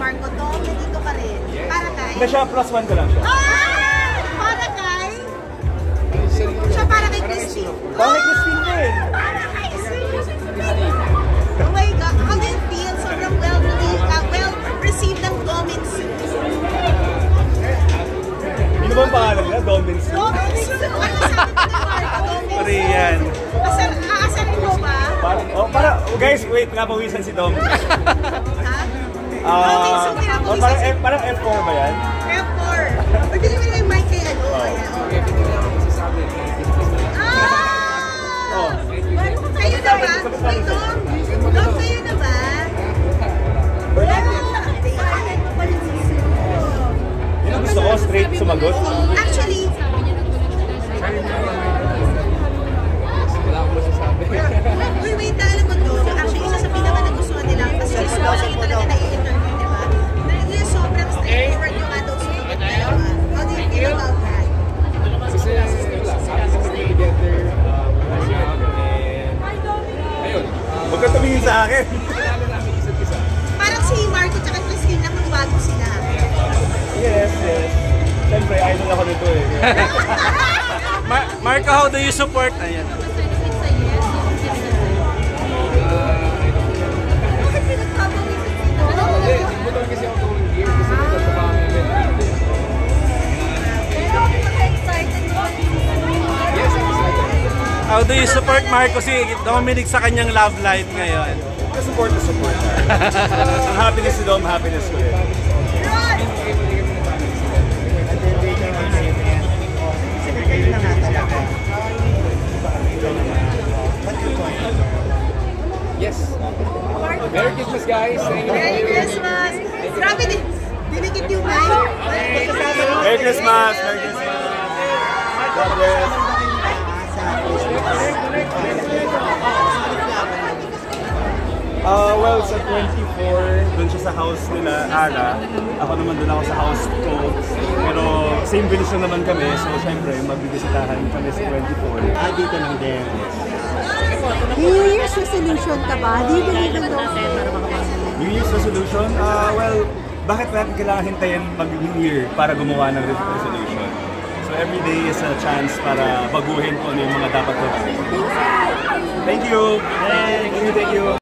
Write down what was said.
Marco, Dom, nandito ka rin. Para kay... Hindi siya, +1 ko lang siya. Para kay... Siya para kay Christine. Para kay Christine din. Para kay Christine. Oh my God, how do you feel? Sobrang well-received ang Dom and Sue. Ano ba ang pangalan niya? Dom and Sue? Dom and Sue. Ano sabi ko ni Marco? Dom and Sue. Korean. Aasarin mo ba? Guys, wait, napawisan si Dom. Ha? Dom and Sue, pinapawisan si... Parang F4 ba yan? F4. Or bigyan mo na yung mic kay ano. Kayo na ba? Wait, Dom. Dom, kayo na ba? Yun ang gusto ko, straight sumagot. Actually, uy, wait na, alam mo Dom. Actually, isa sa pinaka nagustuhan nila. Kasi usually yung talaga na-i-interview, di ba? Yung sobrang straightforward yung adults yung dalawa. How do you feel about that? Kasi happy to be together. Ayun. Huwag ka tumingin sa akin. Kilala namin isa't isa. Parang si Marco at Christine lang magbago sila. Yes. Siyempre, idol ako nito eh. Marco, how do you support? Ayan. Bakit pinagpapawisan sila? Hindi, buto kasi ako going here kasi nagtatapa kami event. Pero napaka-excited mo. Yes, I'm excited. How do you support Marco si Dominic sa kanyang love life ngayon? Support. Ang happiness si Dom, happiness ko rin. Yes. Merry Christmas, guys. Thank you. Merry Christmas! Grabe din. Dinikit yung mic. Merry Christmas! Merry Christmas! God bless! Well, sa 24, dun siya sa house nila, Ara. Ako naman dun ako sa house ko. Pero same village na naman kami, so syempre magbibisitahan kami sa 24. Dito lang din. New Year's resolution ka ba? Do you believe in those? New Year's resolution? Well, bakit natin kailangan hintayin mag-New Year para gumawa ng resolution? So every day is a chance para baguhin kung ano yung mga dapat gawin. Thank you! Thank you!